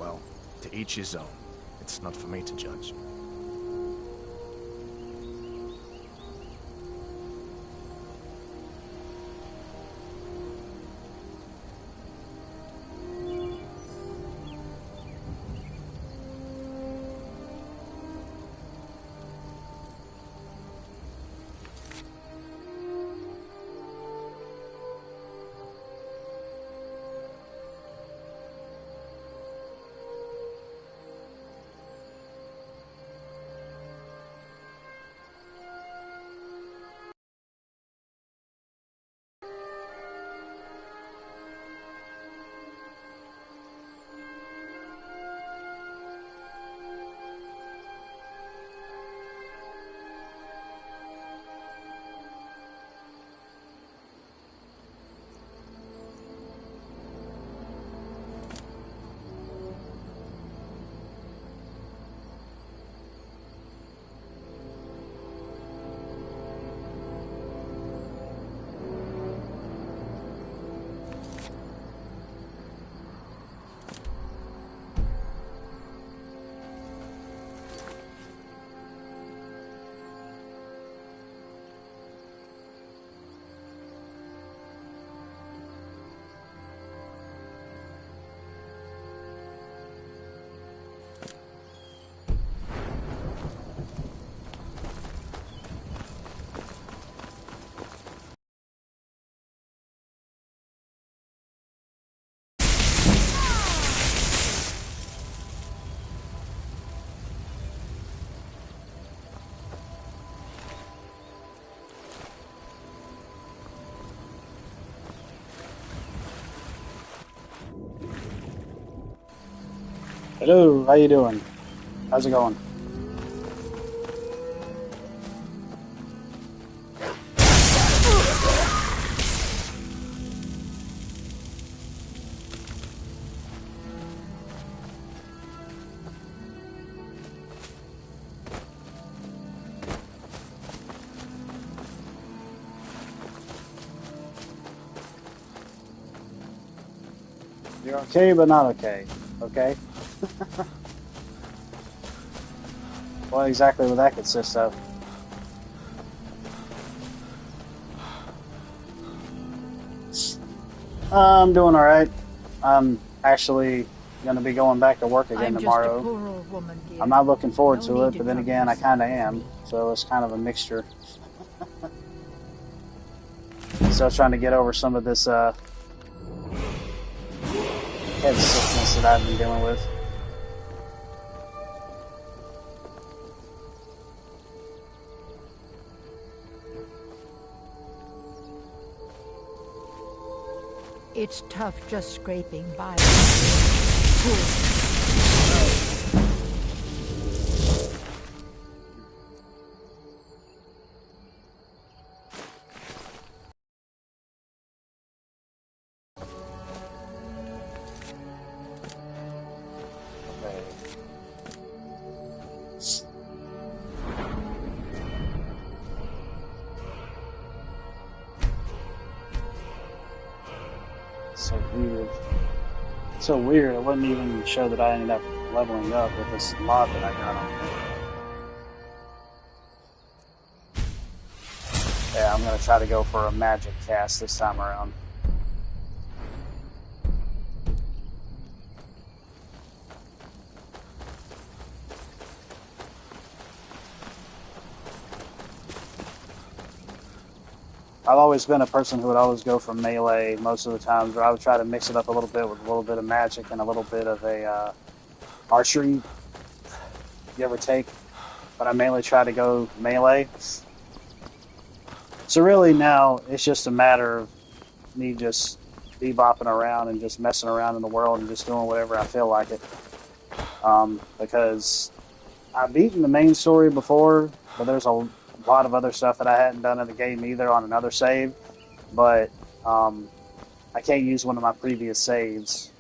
Well, to each his own. It's not for me to judge. Hello, how you doing? How's it going? You're okay, but not okay. Okay? What exactly would that consist of? I'm doing alright. I'm actually going to be going back to work again I'm tomorrow. just a poor old woman, dear. I'm not looking forward No to need it, to but then trouble again, I yourself kind of with am. me. So it's kind of a mixture. Still trying to get over some of this head sickness that I've been dealing with. It's tough just scraping by. So weird. So weird. It wouldn't even show that I ended up leveling up with this mod that I got on there. Yeah, I'm gonna try to go for a magic cast this time around. I've always been a person who would always go for melee most of the times, but I would try to mix it up a little bit with a little bit of magic and a little bit of a archery, give or take. But I mainly try to go melee. So really now it's just a matter of me just bebopping around and just messing around in the world and just doing whatever I feel like it. Because I've beaten the main story before, but there's a lot of other stuff that I hadn't done in the game either on another save. But I can't use one of my previous saves.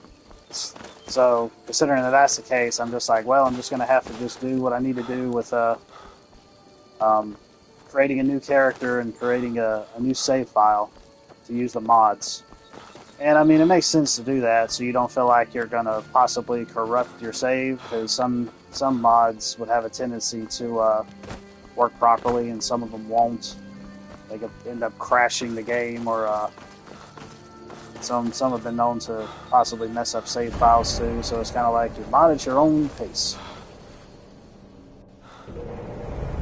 So considering that that's the case, I'm just like, well, I'm just going to have to just do what I need to do with creating a new character and creating a new save file to use the mods. And I mean, it makes sense to do that, so you don't feel like you're gonna possibly corrupt your save, because some mods would have a tendency to work properly, and some of them won't. They could end up crashing the game, or some have been known to possibly mess up save files too. So it's kind of like you mod at your own pace,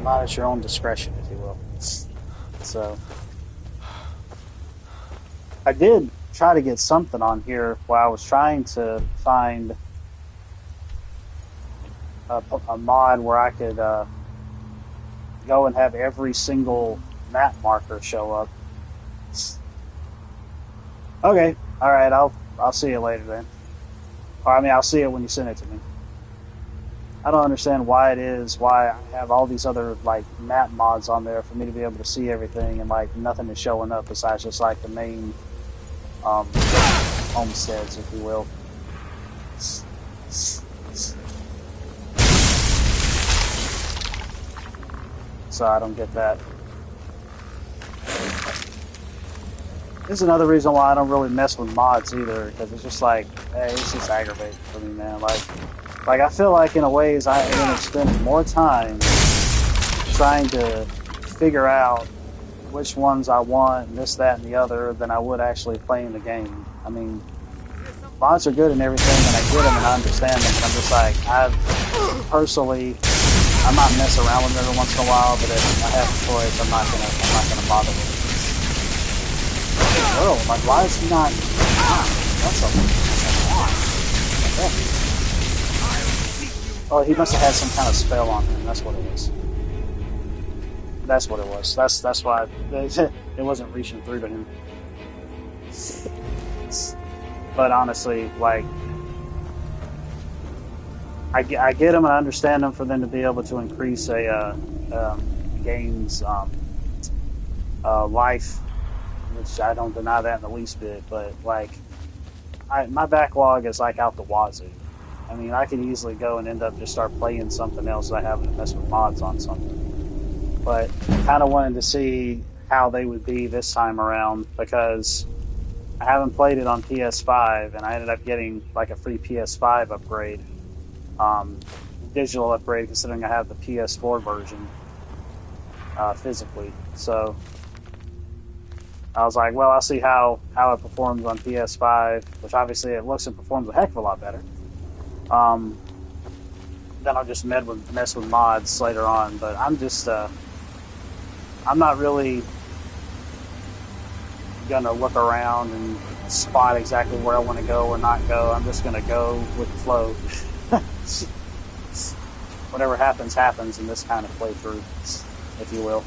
mod at your own discretion, if you will. So I did try to get something on here where I was trying to find a mod where I could go and have every single map marker show up. Okay, all right, I'll see it later then. Or I mean, I'll see it when you send it to me. I don't understand why I have all these other like map mods on there for me to be able to see everything, and like nothing is showing up besides just like the main homesteads, if you will. So I don't get that. This is another reason why I don't really mess with mods either, because it's just like, hey, it's just aggravating for me, man. Like I feel like in a ways I end up spending more time trying to figure out which ones I want, and this, that, and the other, than I would actually playing the game. I mean, mods are good and everything, and I get them and I understand them, but I'm just like, I might mess around with them every once in a while, but if I have a choice, I'm not gonna bother with it. World, like, why is he not? That's a lot. Oh, he must have had some kind of spell on him. That's what it was. That's what it was. That's why it wasn't reaching through to him. But honestly, like, I get them and I understand them for them to be able to increase a game's life, which I don't deny that in the least bit. But like, my backlog is like out the wazoo. I mean, I could easily go and end up just start playing something else that I haven't messed with mods on something. But kind of wanted to see how they would be this time around, because I haven't played it on PS5, and I ended up getting like a free PS5 upgrade, digital upgrade, considering I have the PS4 version physically. So I was like, well, I'll see how it performs on PS5, which obviously it looks and performs a heck of a lot better. Then I'll just mess with mods later on, but I'm not really gonna look around and spot exactly where I want to go or not go. I'm just gonna go with the flow. Whatever happens in this kind of playthrough, if you will.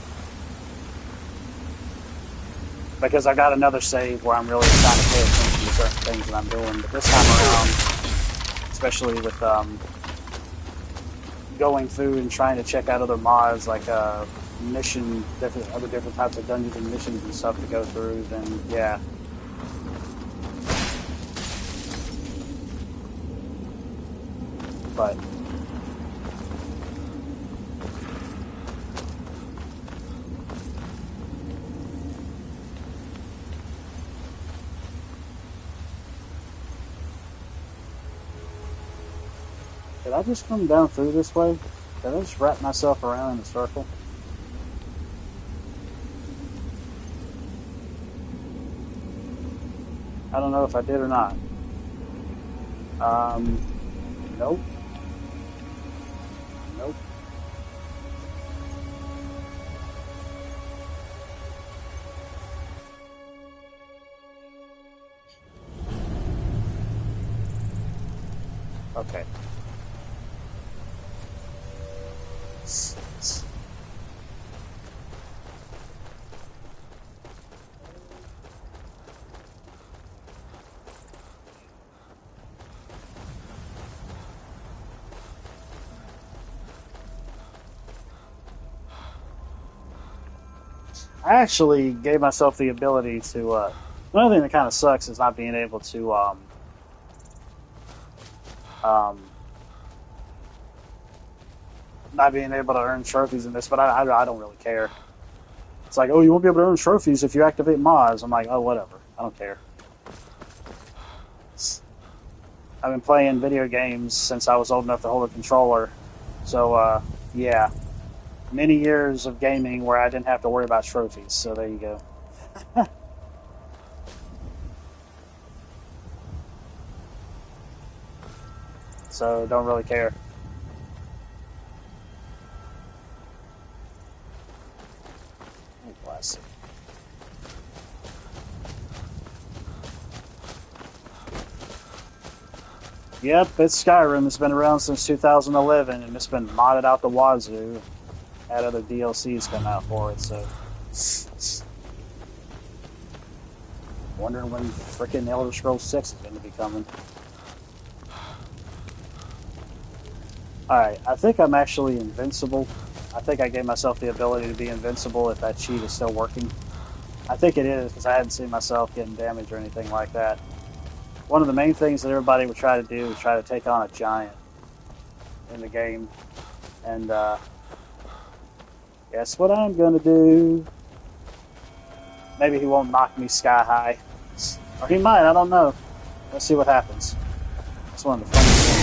Because I got another save where I'm really trying to pay attention to certain things that I'm doing, but this time around, especially with going through and trying to check out other mods, like other different types of dungeons and missions and stuff to go through, then yeah. But did I just come down through this way? Did I just wrap myself around in a circle? I don't know if I did or not. Nope. Nope. Okay. I actually gave myself the ability to, another thing that kind of sucks is not being able to, not being able to earn trophies in this, but I don't really care. It's like, oh, you won't be able to earn trophies if you activate mods. I'm like, oh, whatever. I don't care. I've been playing video games since I was old enough to hold a controller. So, yeah, many years of gaming where I didn't have to worry about trophies. So there you go. So don't really care. Classic. Yep, it's Skyrim. It's been around since 2011, and it's been modded out the wazoo. Had other DLCs come out for it, so. Wondering when frickin' Elder Scrolls 6 is going to be coming. Alright, I think I'm actually invincible. I think I gave myself the ability to be invincible if that cheat is still working. I think it is, because I hadn't seen myself getting damaged or anything like that. One of the main things that everybody would try to do is try to take on a giant in the game. And, guess what I'm gonna do? Maybe he won't knock me sky high. Or he might, I don't know. Let's see what happens. That's one of the funniest things.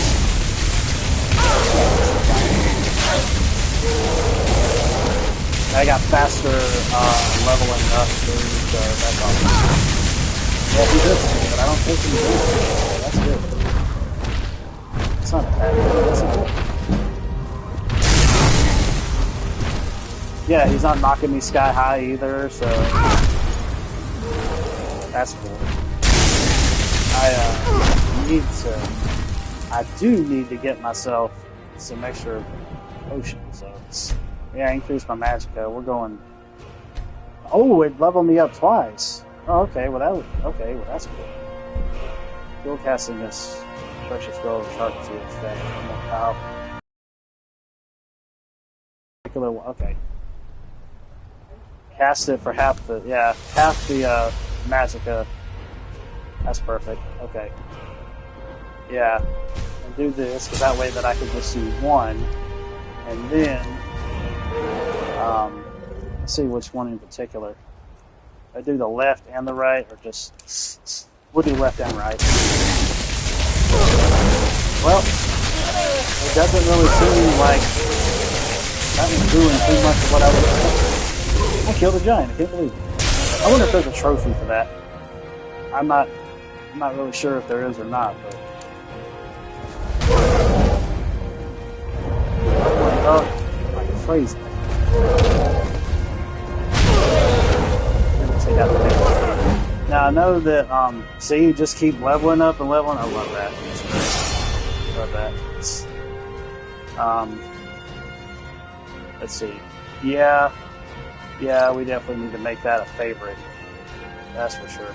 I got faster leveling up through that's awesome. Yeah, he did, but I don't think he did. That's good. It's not a bad thing, that's good. Yeah, he's not knocking me sky high either, so that's cool. I do need to get myself some extra potions, so yeah, increase my magicka. We're going. Oh, it leveled me up twice. Oh, okay. Well, that's cool. Dual casting this precious scroll of shark to effect. Okay. Cast it for half the magicka. That's perfect. Okay. Yeah, and do this because that way that I can just see one, and then let's see which one in particular. I do the left and the right, or just we'll do left and right. Well, it doesn't really seem like that was doing too much of what I was expecting. I killed a giant. I can't believe it. I wonder if there's a trophy for that. I'm not really sure if there is or not, but. Oh, like crazy. Now I know that see, you just keep leveling up and leveling. I love that. Love that. Let's see. Yeah, we definitely need to make that a favorite. That's for sure.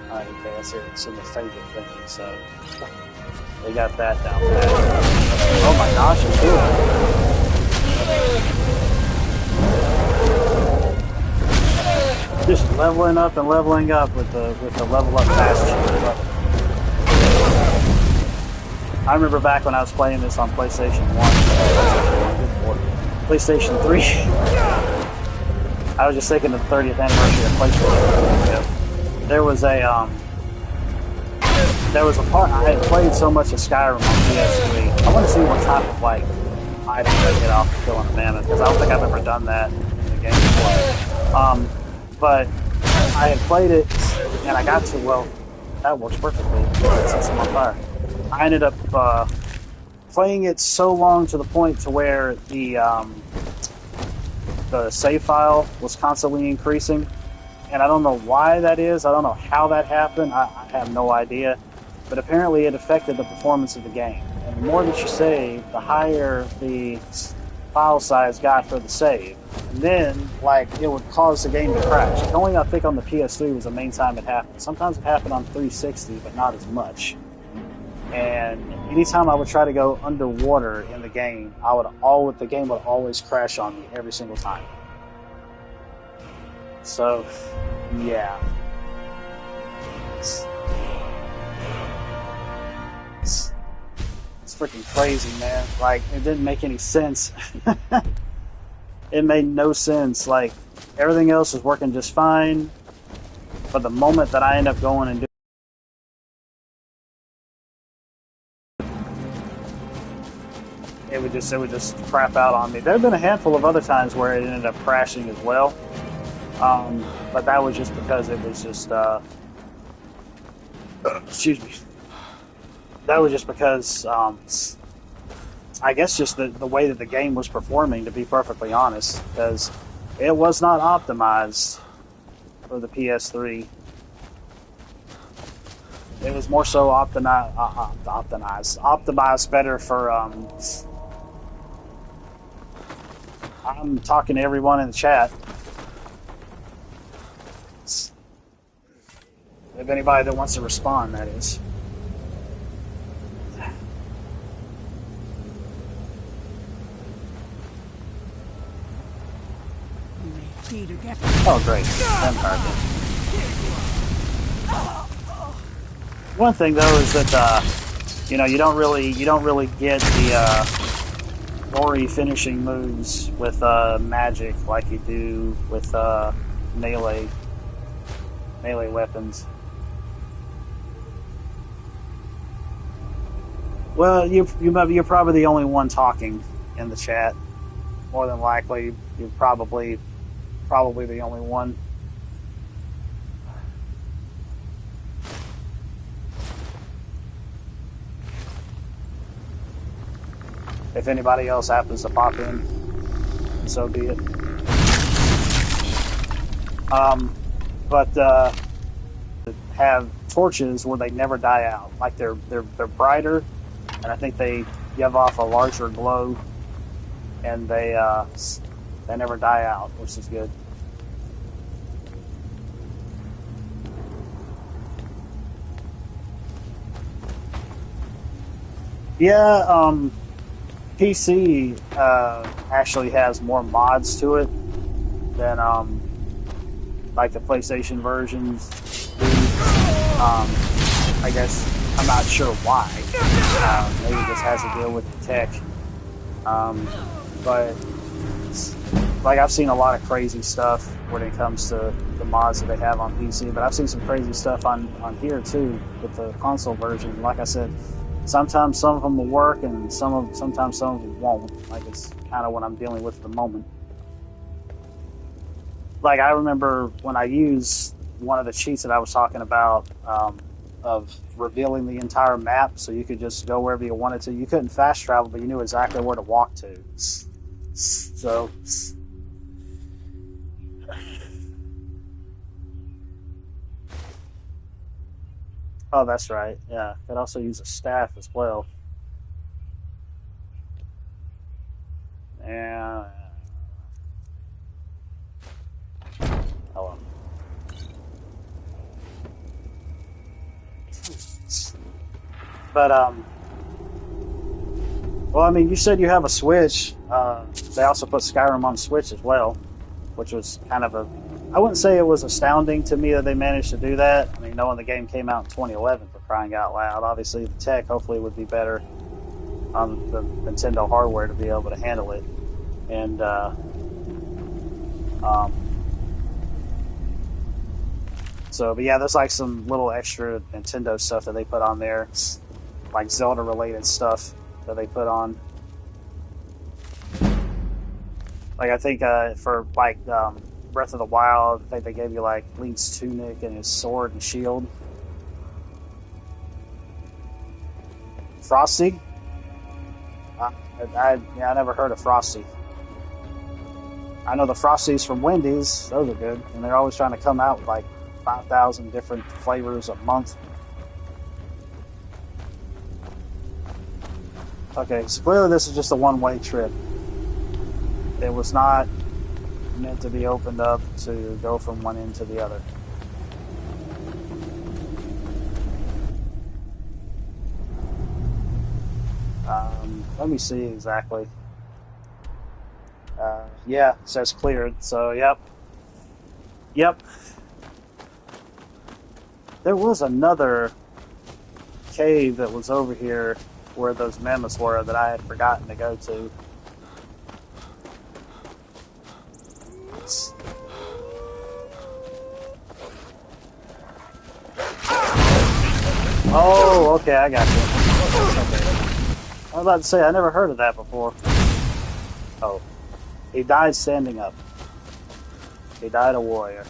Okay, I see it's in the favorite thing, so they got that down pat. Oh my gosh, it's cool. Just leveling up and leveling up with the level up fast. I remember back when I was playing this on PlayStation 1, PlayStation 3. I was just thinking of the 30th anniversary of PlayStation. There was a part I had played so much of Skyrim on PS3. I want to see what type of like items I get off of killing a mammoth, because I don't think I've ever done that in the game before. But I had played it and I got to, well, that works perfectly. It sets them on fire. I ended up playing it so long to the point to where the save file was constantly increasing. And I don't know why that is. I don't know how that happened. I have no idea. But apparently it affected the performance of the game. And the more that you save, the higher the file size got for the save. And then, like, it would cause the game to crash. Only, I think, on the PS3 was the main time it happened. Sometimes it happened on 360, but not as much. And anytime I would try to go underwater in the game, the game would always crash on me every single time. So, yeah. It's freaking crazy, man. Like, it didn't make any sense. It made no sense. Like, everything else was working just fine. But the moment that I end up going and doing it would just crap out on me. There have been a handful of other times where it ended up crashing as well, but that was just because it was just excuse me. That was just because I guess just the way that the game was performing, to be perfectly honest, because it was not optimized for the PS3. It was more so optimized better for. I'm talking to everyone in the chat. If anybody that wants to respond, that is. Oh, great! Empire. One thing though is that you don't really get the gory finishing moves with magic like you do with melee weapons. Well, you're probably the only one talking in the chat. More than likely, you're probably the only one. If anybody else happens to pop in, so be it. But have torches where they never die out. Like they're brighter, and I think they give off a larger glow, and they never die out, which is good. Yeah, PC actually has more mods to it than like the PlayStation versions do. I guess I'm not sure why. Maybe it just has to deal with the tech. But like I've seen a lot of crazy stuff when it comes to the mods that they have on PC. But I've seen some crazy stuff on here too with the console version. Like I said. Sometimes some of them will work, and sometimes some of them won't. Like it's kind of what I'm dealing with at the moment. Like I remember when I used one of the cheats that I was talking about of revealing the entire map, so you could just go wherever you wanted to. You couldn't fast travel, but you knew exactly where to walk to. So. Oh, that's right. Yeah, could also use a staff as well. Yeah. Hello. But well, I mean, you said you have a Switch. They also put Skyrim on Switch as well, which was kind of a. I wouldn't say it was astounding to me that they managed to do that. I mean, knowing the game came out in 2011, for crying out loud. Obviously, the tech hopefully would be better on the Nintendo hardware to be able to handle it. And so, but yeah, there's like some little extra Nintendo stuff that they put on there, like Zelda-related stuff that they put on. Like I think for like. Breath of the Wild, I think they gave you like Link's tunic and his sword and shield. Frosty? I never heard of Frosty. I know the Frosties from Wendy's; those are good, and they're always trying to come out with like 5,000 different flavors a month. Okay, so clearly this is just a one-way trip. It was not meant to be opened up to go from one end to the other. Let me see exactly. Yeah, it says cleared, so yep. There was another cave that was over here where those mammoths were that I had forgotten to go to. Oh, okay, I got you. was about to say, I never heard of that before. Oh. He died standing up. He died a warrior.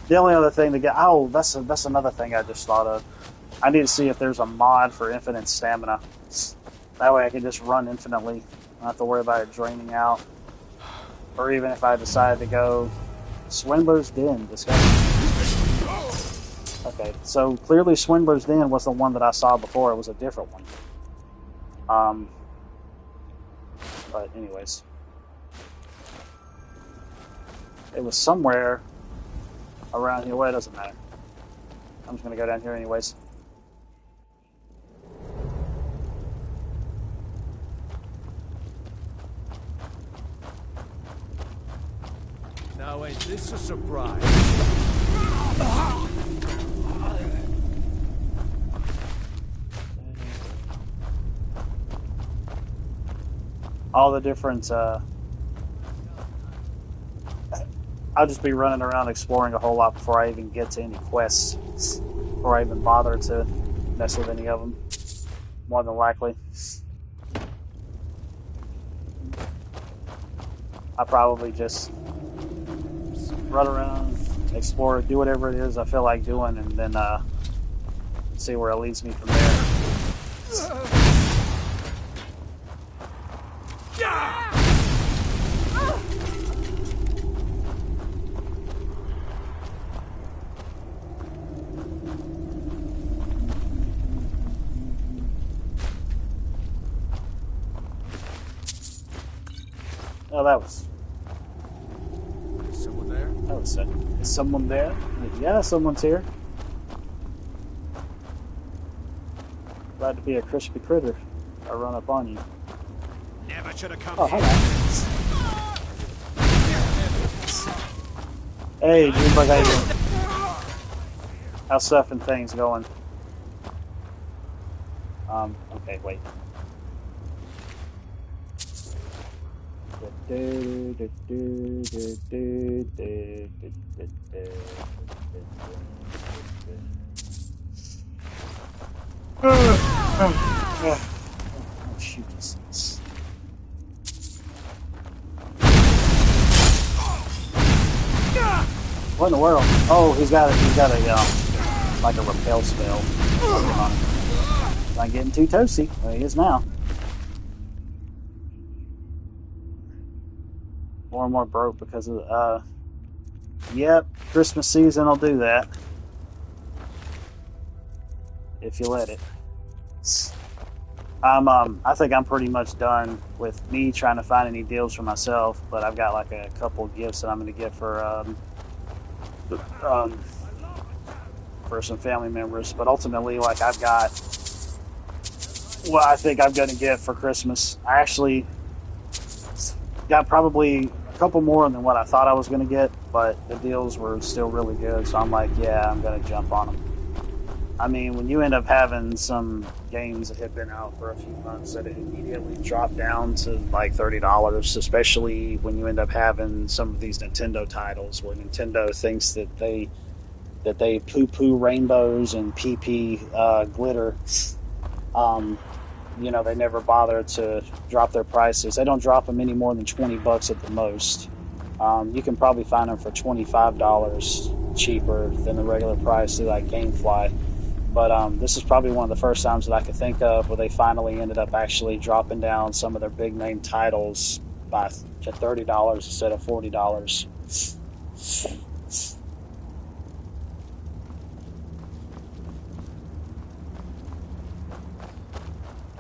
The only other thing to get... Oh, that's another thing I just thought of. I need to see if there's a mod for infinite stamina. That way I can just run infinitely. I don't have to worry about it draining out. Or even if I decide to go... Swindler's Den. Okay, so clearly Swindler's Den was the one that I saw before. It was a different one. But anyways. It was somewhere around here. Well, it doesn't matter. I'm just going to go down here anyways. Now ain't this a surprise? All the different, I'll just be running around exploring a whole lot before I even get to any quests. Before I even bother to mess with any of them. More than likely. I probably just run around, explore, do whatever it is I feel like doing, and then see where it leads me from there. Oh, that was... Is someone there? That was it. Is someone there? Yeah, someone's here. Glad to be a crispy critter. I run up on you. Never should have come Oh, here. hello. Hey, Junebug, how you doing? How's stuff and things going? Okay, wait. Oh, shoot this. What in the world? Oh, he's got a like a repel spell on him. Not getting too toasty. Well, he is now. More and more broke because of yep, Christmas season will do that. If you let it. I think I'm pretty much done with me trying to find any deals for myself, but I've got like a couple gifts that I'm going to get for some family members. But ultimately, like, I've got what I think I'm going to get for Christmas. I actually got probably a couple more than what I thought I was going to get, but the deals were still really good, so I'm like, yeah, I'm going to jump on them. I mean, when you end up having some games that have been out for a few months that immediately drop down to like $30, especially when you end up having some of these Nintendo titles where Nintendo thinks that they poo-poo rainbows and pee-pee glitter. You know, they never bother to drop their prices. They don't drop them any more than $20 at the most. You can probably find them for $25 cheaper than the regular price through like GameFly. But this is probably one of the first times that I could think of where they finally ended up actually dropping down some of their big name titles to $30 instead of $40.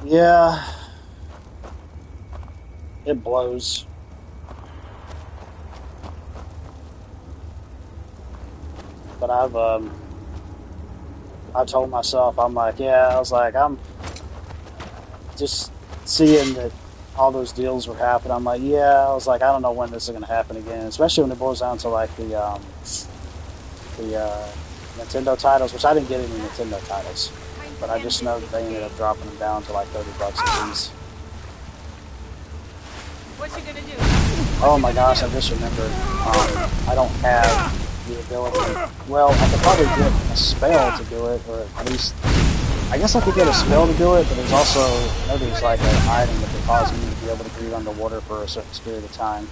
Yeah, it blows. But I told myself, I'm like, I'm just seeing that all those deals were happening. I'm like, I don't know when this is going to happen again, especially when it boils down to like the Nintendo titles, which I didn't get any Nintendo titles, but I just know that they ended up dropping them down to like $30 a piece. What you gonna do? Oh my gosh, I just remembered. I don't have the ability. Well, I could probably get a spell to do it, or at least I guess I could get a spell to do it. But there's also there's like an item that could cause me to be able to breathe underwater for a certain period of time.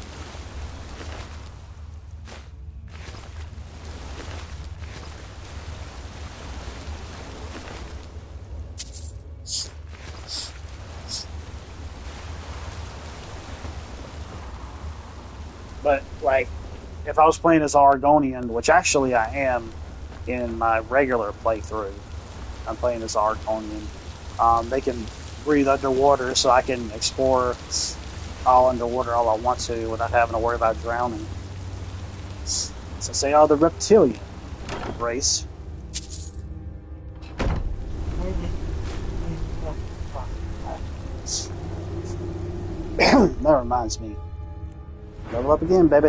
But, like, if I was playing as Argonian, which actually I am in my regular playthrough, I'm playing as Argonian, they can breathe underwater, so I can explore all underwater all I want to without having to worry about drowning. So say, the reptilian race. That reminds me. Level up again, baby.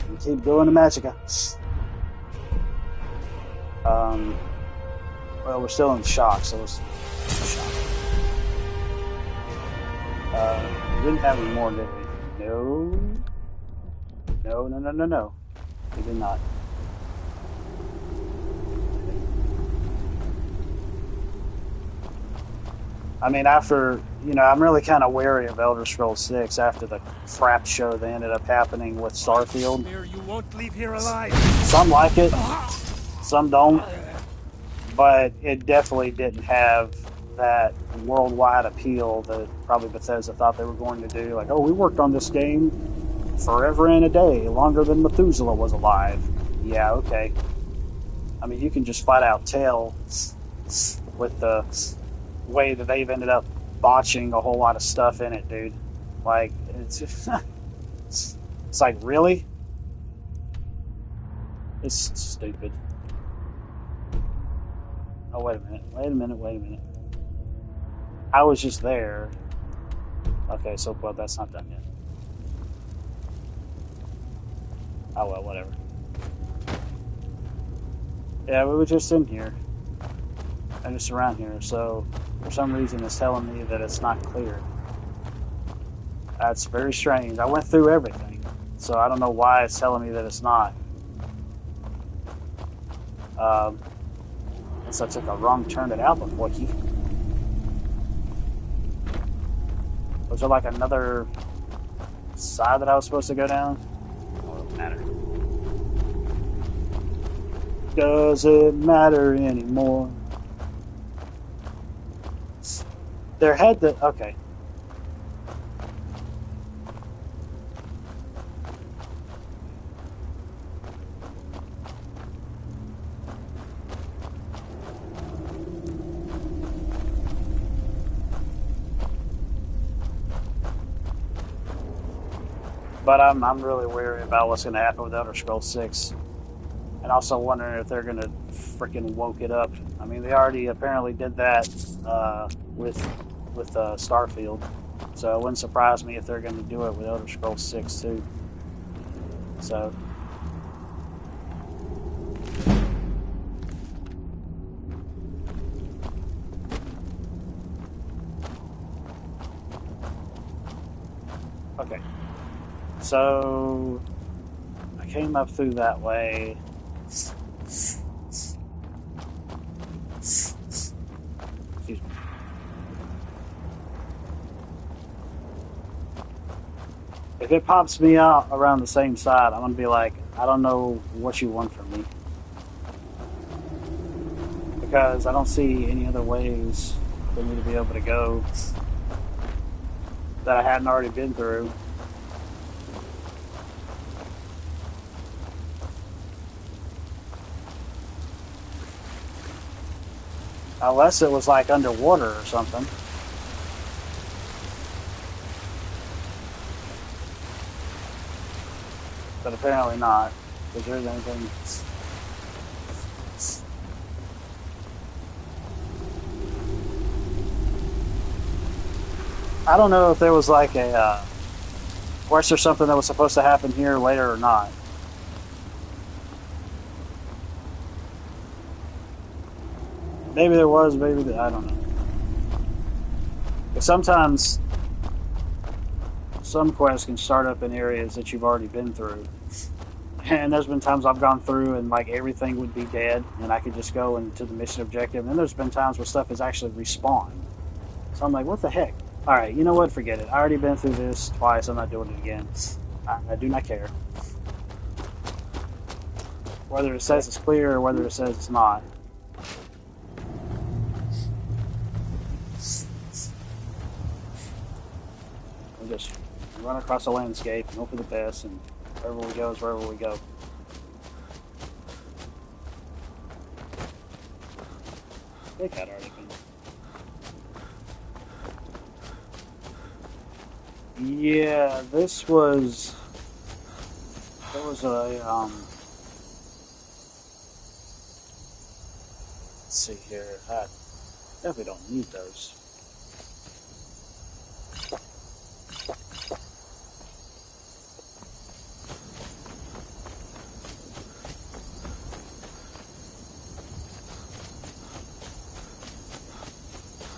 And keep doing the Magica. Well, we're still in shock, so it's shock. We didn't have any more, did we? No. No. We did not. I mean, after, I'm really kind of wary of Elder Scrolls 6 after the crap show that ended up happening with Starfield. You won't leave here alive. Some like it, some don't, but it definitely didn't have that worldwide appeal that probably Bethesda thought they were going to do. Like, we worked on this game forever and a day, longer than Methuselah was alive. Yeah, okay. I mean, you can just flat out tell with the way that they've ended up botching a whole lot of stuff in it, dude. Like, it's just, it's like, really? It's stupid. Oh, wait a minute. I was just there. Okay, so, well, that's not done yet. Oh, well, whatever. Yeah, we were just in here. And just around here, so for some reason it's telling me that it's not clear. That's very strange. I went through everything, so I don't know why it's telling me that it's not. Guess I took a wrong turn at Albuquerque. Was there like another side that I was supposed to go down? Doesn't matter. Doesn't matter anymore. There had to... Okay. But I'm really wary about what's going to happen with Elder Scrolls 6. And also wondering if they're going to freaking woke it up. I mean, they already apparently did that with Starfield. So it wouldn't surprise me if they're going to do it with Elder Scrolls 6 too. So... Okay. So... I came up through that way. Excuse me. If it pops me out around the same side, I'm going to be like, I don't know what you want from me. Because I don't see any other ways for me to be able to go that I hadn't already been through. Unless it was like underwater or something. But apparently not, because there's anything. I don't know if there was like a quest or something that was supposed to happen here later or not. Maybe there was, maybe I don't know. But sometimes some quests can start up in areas that you've already been through. And there's been times I've gone through and like everything would be dead, and I could just go into the mission objective. And then there's been times where stuff has actually respawned. So I'm like, what the heck? All right, you know what? Forget it. I already been through this twice. I'm not doing it again. I do not care. Whether it says it's clear or whether it says it's not. We just run across the landscape and hope for the best, and wherever we go is wherever we go. I think I'd already been. Yeah, this was. There was a let's see here. I definitely don't need those.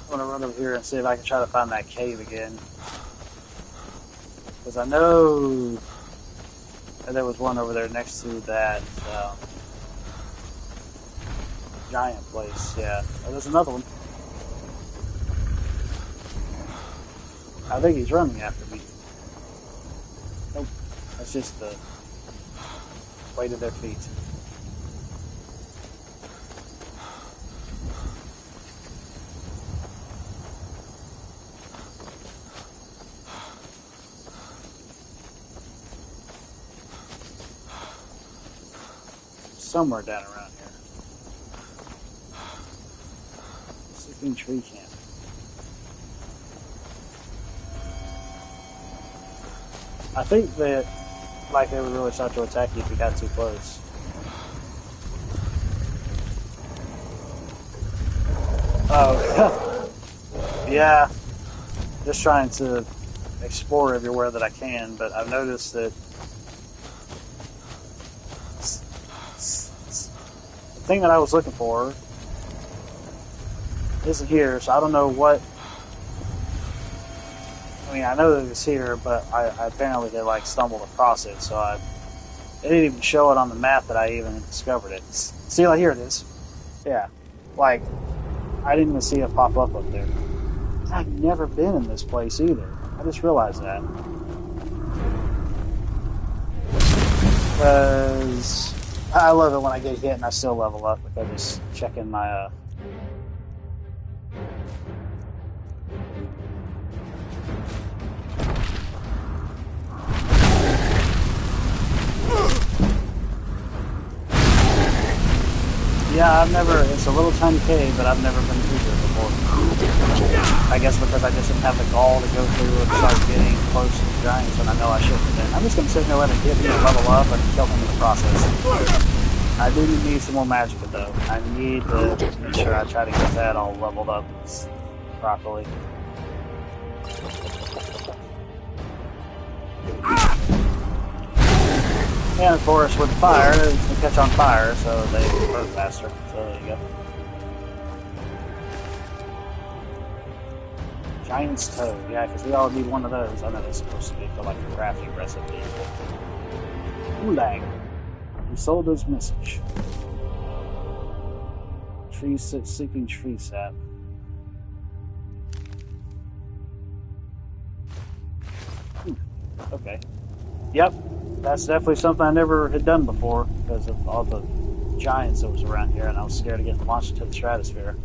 I'm gonna run over here and see if I can try to find that cave again. Because I know that there was one over there next to that giant place. Yeah, oh, there's another one. I think he's running after me. Nope, that's just the weight of their feet. Somewhere down around here. Sleeping tree camp. I think that, like, they would really start to attack you if you got too close. Oh, yeah. Just trying to explore everywhere that I can, but I've noticed that the thing that I was looking for isn't here, so I don't know what. I mean, I know that it's here, but I apparently had like stumbled across it, so it didn't even show it on the map that I even discovered it. See, like, here it is. Yeah, like, I didn't even see it pop up there. I've never been in this place either. I just realized that. Because I love it when I get hit and I still level up, because I'm just checking my Yeah, it's a little tiny cave, but I've never been through there before. I guess because I just didn't have the gall to go through and start getting close to the giants when I know I shouldn't have been. I'm just going to sit there and let it get me and level up and kill him in the process. I do need some more magic though. I need to make sure I try to get that all leveled up properly. And of course, with fire, they catch on fire, so they burn faster. So there you go. Giant's Toe, yeah, because we all need one of those. I know that's supposed to be for like a crafting recipe. Ulang. Isolde's message. Tree seeking tree sap. Okay. Yep. That's definitely something I never had done before because of all the giants that was around here, and I was scared to get launched into the stratosphere.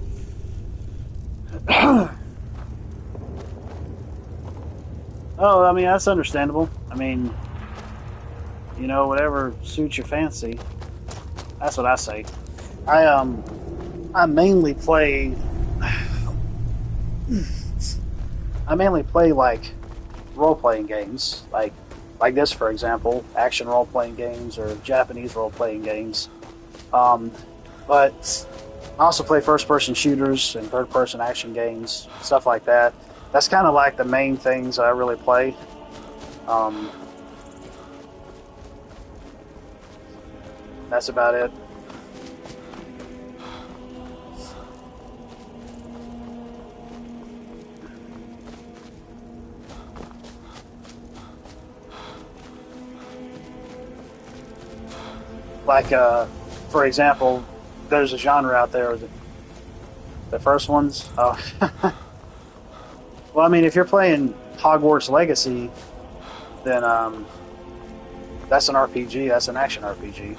Oh, I mean, that's understandable. I mean, you know, whatever suits your fancy. That's what I say. I mainly play like role-playing games, like this, for example, action role-playing games or Japanese role-playing games. But I also play first-person shooters and third-person action games, stuff like that. That's kind of like the main things I really play. That's about it. Like, for example, there's a genre out there. The first ones. Oh, well, I mean, if you're playing Hogwarts Legacy, then that's an RPG. That's an action RPG.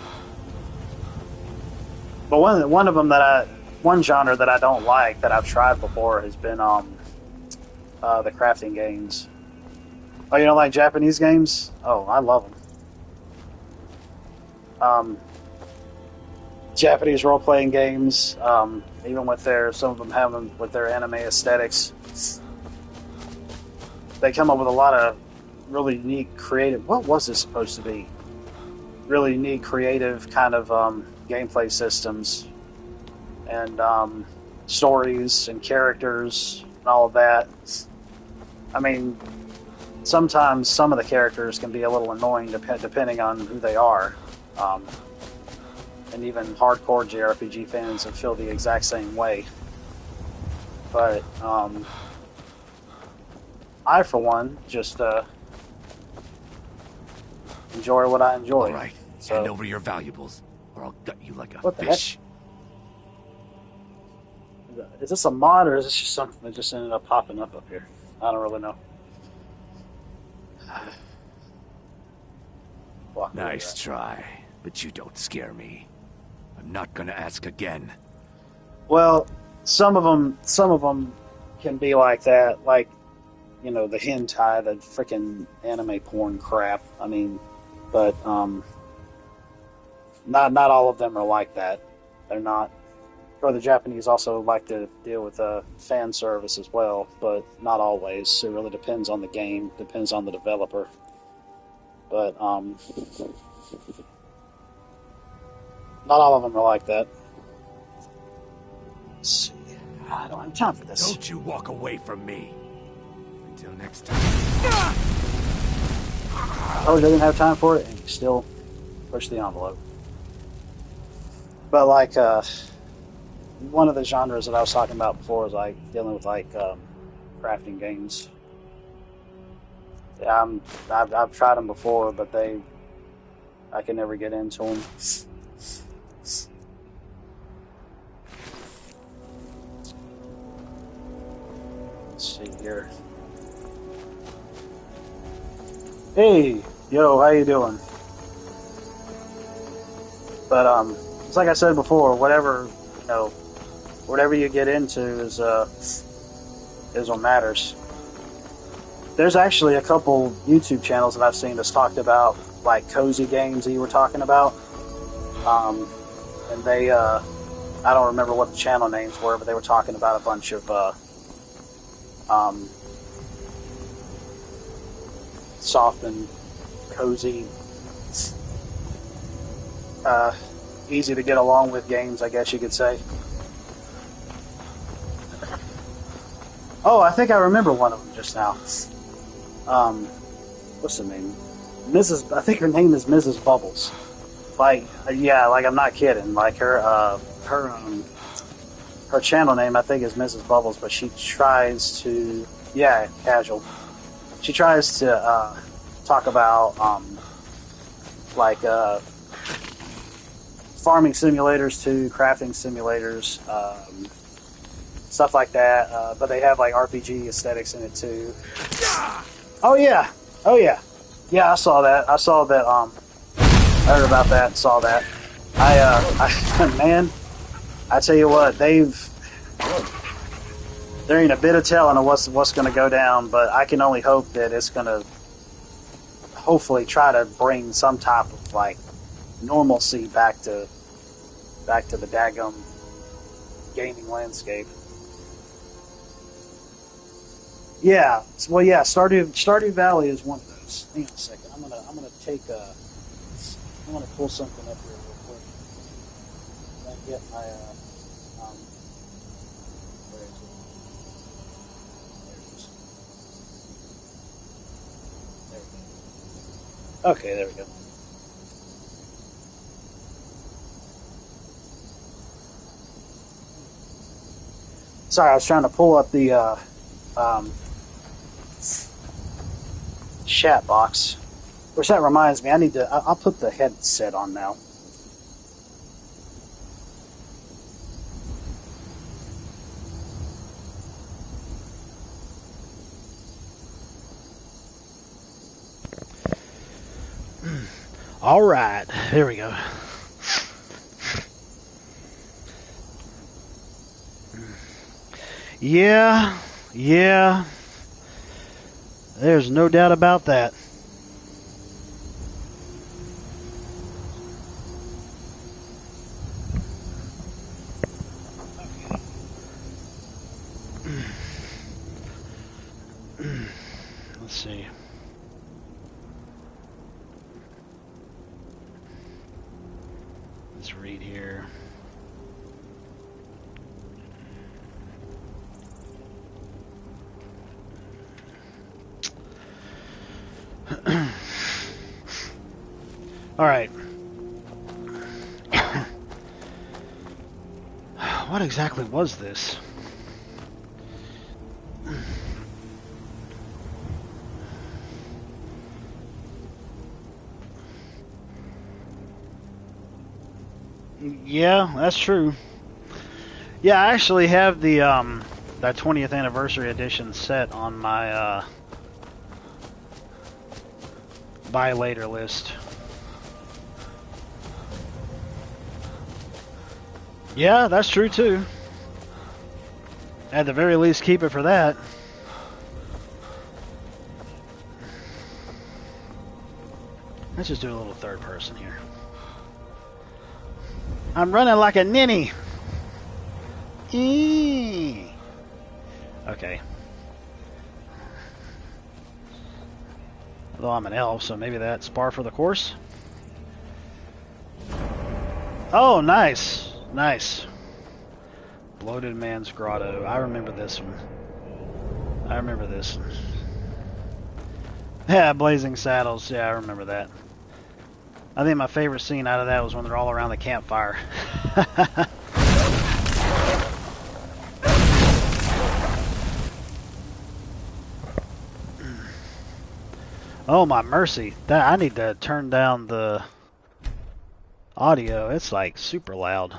But one of them one genre that I don't like that I've tried before has been the crafting games. Oh, you don't like Japanese games? Oh, I love them. Japanese role-playing games, even with some of them have them with their anime aesthetics. They come up with a lot of really neat, creative. What was this supposed to be? Really neat, creative kind of gameplay systems and stories and characters and all of that. I mean, sometimes some of the characters can be a little annoying depending on who they are. And even hardcore JRPG fans have feel the exact same way. But I, for one, just enjoy what I enjoy. All right, hand over your valuables, or I'll gut you like a what the fish. Heck? Is this a mod, or is this just something that just ended up popping up here? I don't really know. Nice try, but you don't scare me. I'm not gonna ask again. Well, some of them can be like that, like, you know, the hentai, the freaking anime porn crap. I mean, but not all of them are like that. They're not. Or the Japanese also like to deal with fan service as well, but not always. It really depends on the game, depends on the developer. But not all of them are like that. Let's see. I don't have time for this. Don't you walk away from me. Until next time. I told you I didn't have time for it, and you still push the envelope. But like, one of the genres that I was talking about before is like dealing with like crafting games. Yeah, I've tried them before, but I can never get into them. Let's see here. Hey, yo, how you doing? But it's like I said before, whatever you get into is what matters. There's actually a couple YouTube channels that I've seen that's talked about like cozy games that you were talking about, and they I don't remember what the channel names were, but they were talking about a bunch of soft and cozy, easy to get along with games, I guess you could say. Oh, I think I remember one of them just now. What's her name? I think her name is Mrs. Bubbles. Like, yeah, like I'm not kidding. Like her channel name I think is Mrs. Bubbles, but she tries to, yeah, casual. She tries to talk about like farming simulators to crafting simulators, stuff like that. But they have like RPG aesthetics in it too. Oh yeah. Yeah, I saw that. I heard about that and saw that. Man, I tell you what, there ain't a bit of telling of what's going to go down, but I can only hope that it's going to hopefully try to bring some type of like normalcy back to the daggum gaming landscape. Yeah, well, yeah, Stardew Valley is one of those. Hang on a second. I'm gonna pull something up here real quick. And get my where is it? There it is. There we go. Okay, there we go. Sorry, I was trying to pull up the chat box. Which that reminds me, I'll put the headset on now. Alright, here we go. Yeah, yeah. There's no doubt about that. Let's see. Let's read here. All right. What exactly was this? Yeah, that's true. Yeah, I actually have the that 20th anniversary edition set on my buy later list. Yeah, that's true too. At the very least, keep it for that. Let's just do a little third person here. I'm running like a ninny. Eee. Okay. Although I'm an elf, so maybe that's par for the course. Oh, nice. Nice. Bloated Man's Grotto. I remember this one. I remember this one. Yeah, Blazing Saddles. Yeah, I remember that. I think my favorite scene out of that was when they're all around the campfire. Oh my mercy. That I need to turn down the audio. It's like super loud.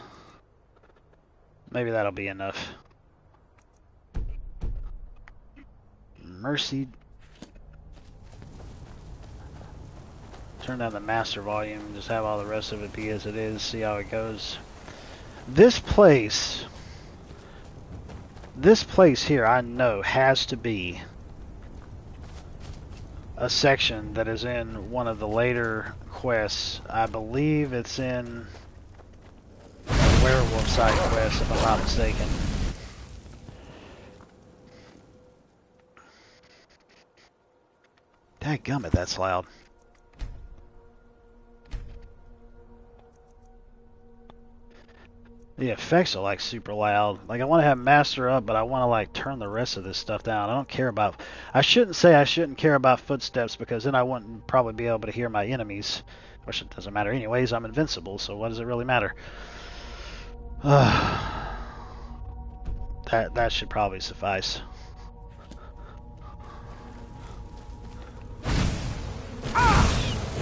Maybe that'll be enough. Mercy. Turn down the master volume and just have all the rest of it be as it is. See how it goes. This place here, I know, has to be a section that is in one of the later quests. I believe it's in a werewolf side quest, if I'm not mistaken. Dadgummit, that's loud. The effects are like super loud. Like I want to have master up, but I want to like turn the rest of this stuff down. I don't care about. I shouldn't say I shouldn't care about footsteps because then I wouldn't probably be able to hear my enemies. Which it doesn't matter anyways. I'm invincible, so what does it really matter? That should probably suffice.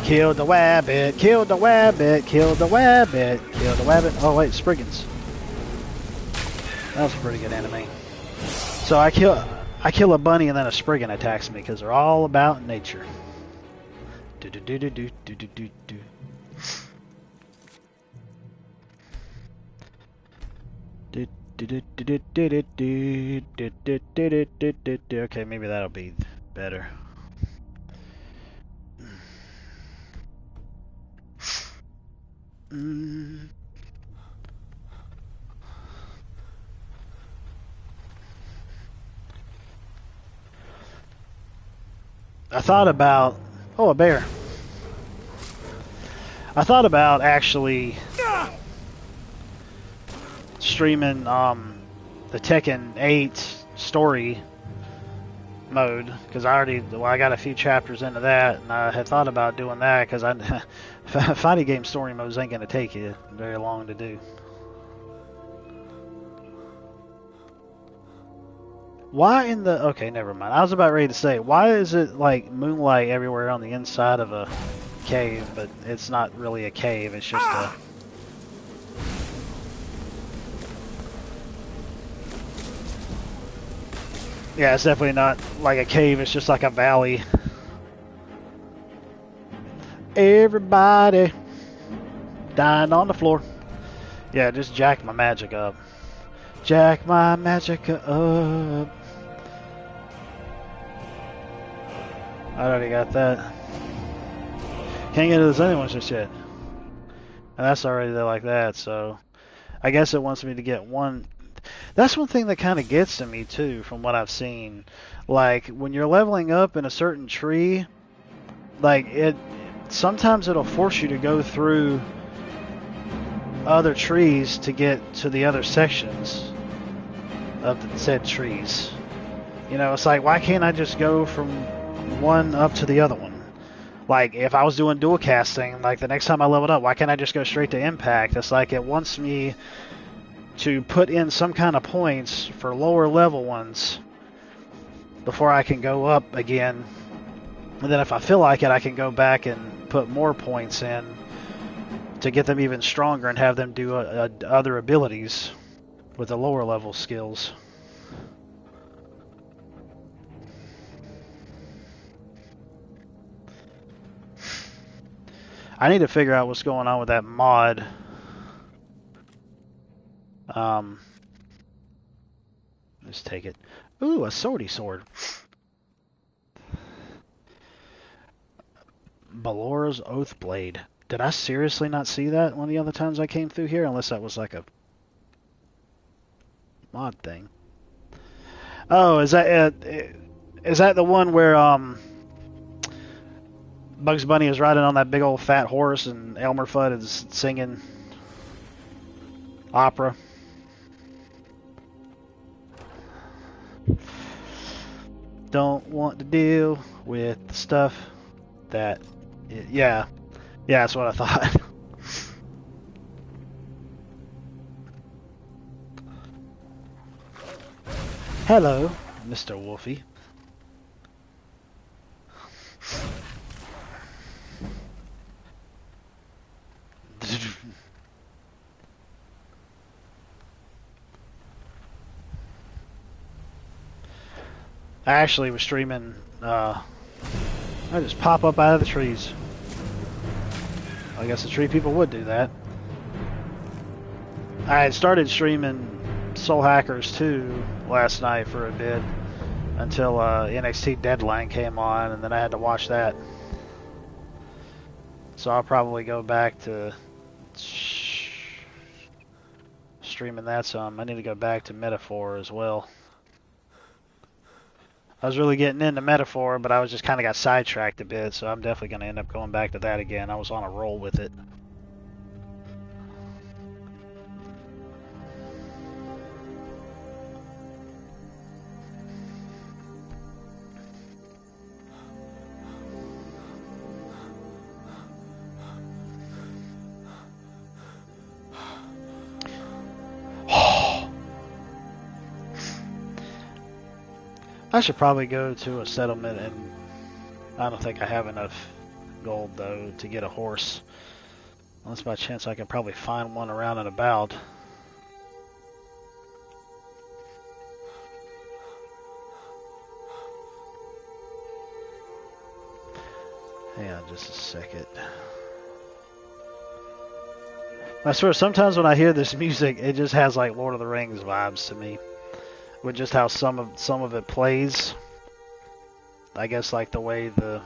Killed the wabbit, killed the wabbit, killed the wabbit, killed the wabbit. Oh wait, Spriggans. That was a pretty good enemy. So I kill a bunny and then a Spriggan attacks me because they're all about nature. Do do do do do do do do do. Okay, maybe that'll be better. I thought about... Oh, a bear. I thought about actually streaming the Tekken 8 story mode, because I got a few chapters into that, and I had thought about doing that, because fighting game story modes ain't going to take you very long to do. Why in the... Okay, never mind. I was about ready to say, why is it like moonlight everywhere on the inside of a cave, but it's not really a cave, it's just a... Yeah, it's definitely not like a cave, it's just like a valley. Everybody dying on the floor. Yeah, just jack my magic up. Jack my magic up. I already got that. Can't get to this other one just yet. And that's already there like that, so I guess it wants me to get one. That's one thing that kind of gets to me too, from what I've seen. Like when you're leveling up in a certain tree, like sometimes it'll force you to go through other trees to get to the other sections of the said trees. You know, it's like, why can't I just go from one up to the other one? Like, if I was doing dual casting, like the next time I leveled up, why can't I just go straight to impact? It's like it wants me to put in some kind of points for lower level ones before I can go up again. And then if I feel like it, I can go back and put more points in to get them even stronger and have them do other abilities with the lower level skills. I need to figure out what's going on with that mod. Let's take it. Ooh, a swordy sword. Balora's Oath Blade. Did I seriously not see that one of the other times I came through here? Unless that was like a mod thing. Oh, is that the one where Bugs Bunny is riding on that big old fat horse and Elmer Fudd is singing opera? Don't want to deal with the stuff that... Yeah, that's what I thought. Hello, Mr. Wolfie. I actually was streaming, I just pop up out of the trees. I guess the tree people would do that. I had started streaming Soul Hackers 2 last night for a bit until NXT Deadline came on, and then I had to watch that. So I'll probably go back to streaming that some. I need to go back to Metaphor as well. I was really getting into Metaphor, but I was just kind of got sidetracked a bit, so I'm definitely going to end up going back to that again. I was on a roll with it. I should probably go to a settlement, and I don't think I have enough gold, though, to get a horse. Unless by chance I can probably find one around and about. Hang on just a second. I swear, sometimes when I hear this music, it just has like Lord of the Rings vibes to me. With just how some of it plays. I guess like the way the...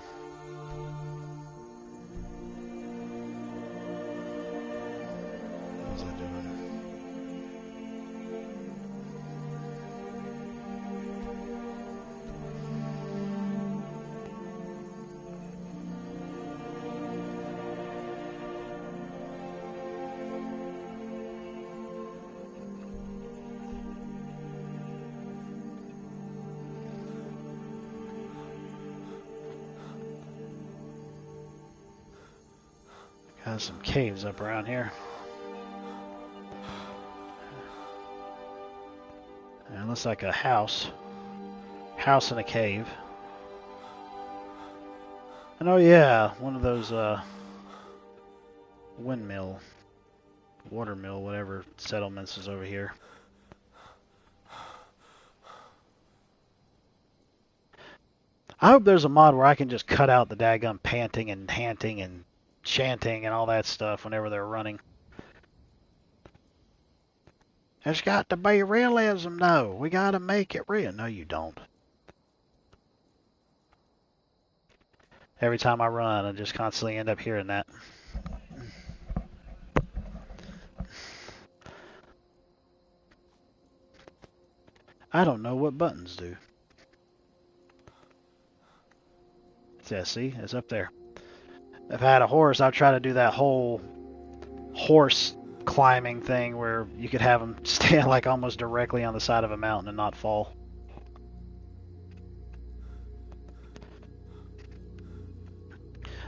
What was I doing? Got some caves up around here. And it looks like a house. House in a cave. And oh yeah, one of those windmill, watermill, whatever settlements is over here. I hope there's a mod where I can just cut out the daggum panting and chanting and all that stuff whenever they're running. It's got to be realism, though. We got to make it real. No, you don't. Every time I run, I just constantly end up hearing that. I don't know what buttons do. Yeah, see? It's up there. If I had a horse, I'd try to do that whole horse climbing thing where you could have them stand like almost directly on the side of a mountain and not fall.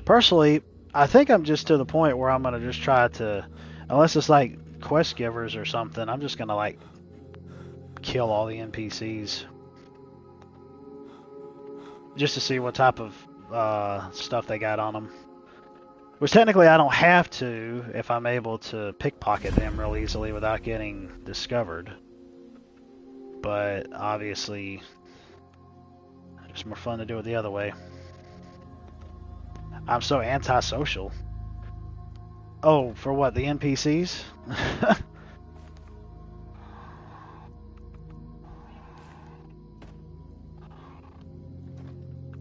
Personally, I think I'm just to the point where I'm going to just try to, unless it's like quest givers or something, I'm just going to like kill all the NPCs. Just to see what type of stuff they got on them. Which technically I don't have to if I'm able to pickpocket them real easily without getting discovered. But obviously, it's more fun to do it the other way. I'm so antisocial. Oh, for what? The NPCs?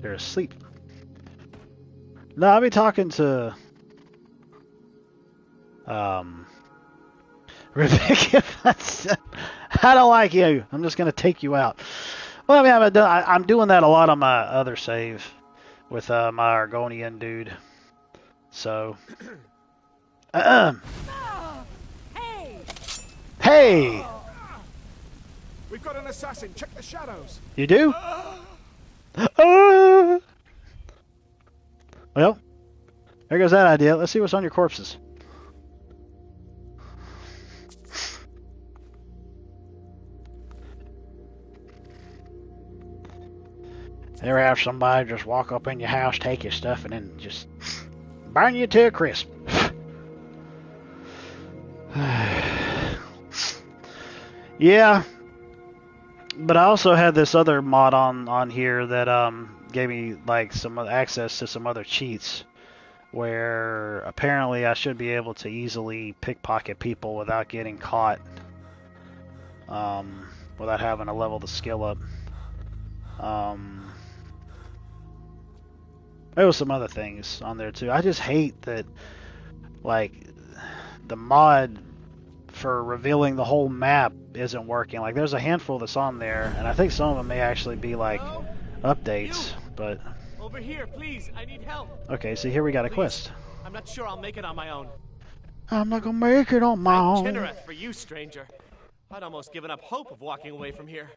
They're asleep. No, I'll be talking to Rebecca. I don't like you. I'm just gonna take you out. Well, I mean, I'm doing that a lot on my other save with my Argonian dude. So, hey! We've got an assassin. Check the shadows. You do? Well, there goes that idea. Let's see what's on your corpses. Ever have somebody just walk up in your house, take your stuff, and then just burn you to a crisp? Yeah, but I also had this other mod on here that gave me like some access to some other cheats, where apparently I should be able to easily pickpocket people without getting caught, without having to level the skill up. There was some other things on there too. I just hate that, like, the mod for revealing the whole map isn't working. Like, there's a handful that's on there, and I think some of them may actually be like updates. But over here, please. I need help. Okay, so here we got a quest. I'm not sure I'll make it on my own. I'm not gonna make it on my own. Kinnereth for you, stranger. I'd almost given up hope of walking away from here.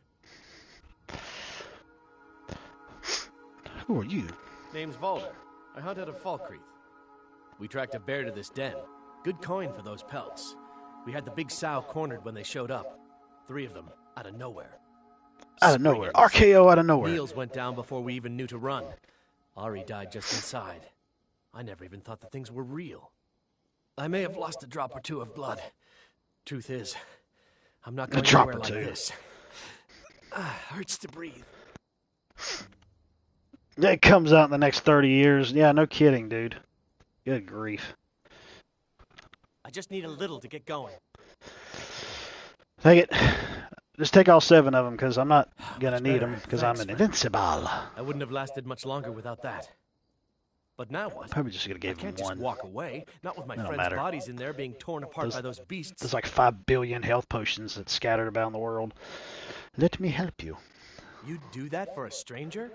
Who are you? Name's Valder. I hunt out of Falkreath. We tracked a bear to this den. Good coin for those pelts. We had the big sow cornered when they showed up. 3 of them, out of nowhere. Out of nowhere. RKO out of nowhere. Meals went down before we even knew to run. Ari died just inside. I never even thought the things were real. I may have lost a drop or two of blood. Truth is, I'm not going anywhere like this. Hurts to breathe. It comes out in the next 30 years. Yeah, no kidding, dude. Good grief. I just need a little to get going. Take it. Just take all 7 of them, because I'm not going to need them, because I'm an invincible. I wouldn't have lasted much longer without that. But now what? Probably just going to give him 1. I can't just walk away. Not with my friends' bodies in there being torn apart by those beasts. There's like 5 billion health potions that's scattered about the world. Let me help you. You'd do that for a stranger?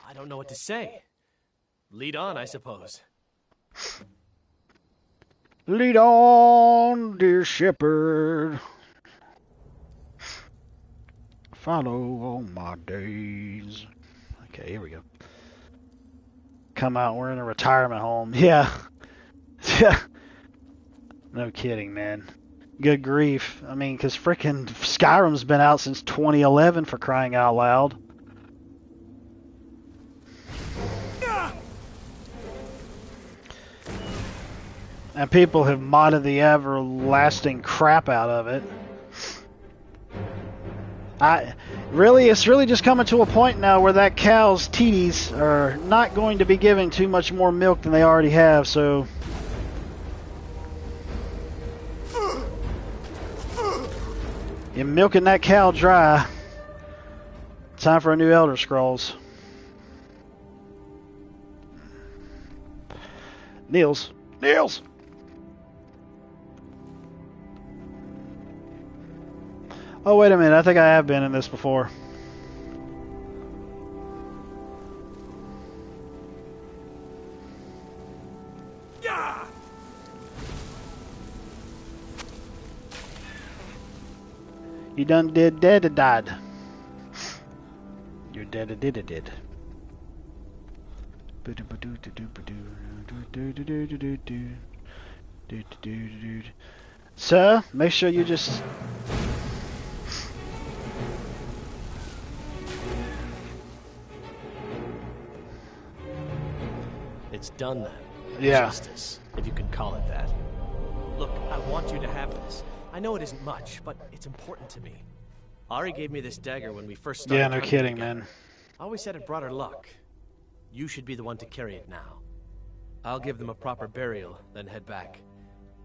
I don't know what to say. Lead on, I suppose. Lead on, dear shepherd. Follow all my days. Okay, here we go. Come out, we're in a retirement home. Yeah. No kidding, man. Good grief. I mean, because frickin' Skyrim's been out since 2011, for crying out loud. And people have modded the everlasting crap out of it. It's really just coming to a point now where that cow's teats are not going to be giving too much more milk than they already have, so... You're milking that cow dry. Time for a new Elder Scrolls. Niels! Oh, wait a minute. I think I have been in this before. Yeah! You done did dead or died? You're dead or did it did. Sir, make sure you just... It's done then. Yeah. Justice, if you can call it that. Look, I want you to have this. I know it isn't much, but it's important to me. Ari gave me this dagger when we first started. Yeah, no hunting kidding, together. man. I always said it brought her luck. You should be the one to carry it now. I'll give them a proper burial, then head back.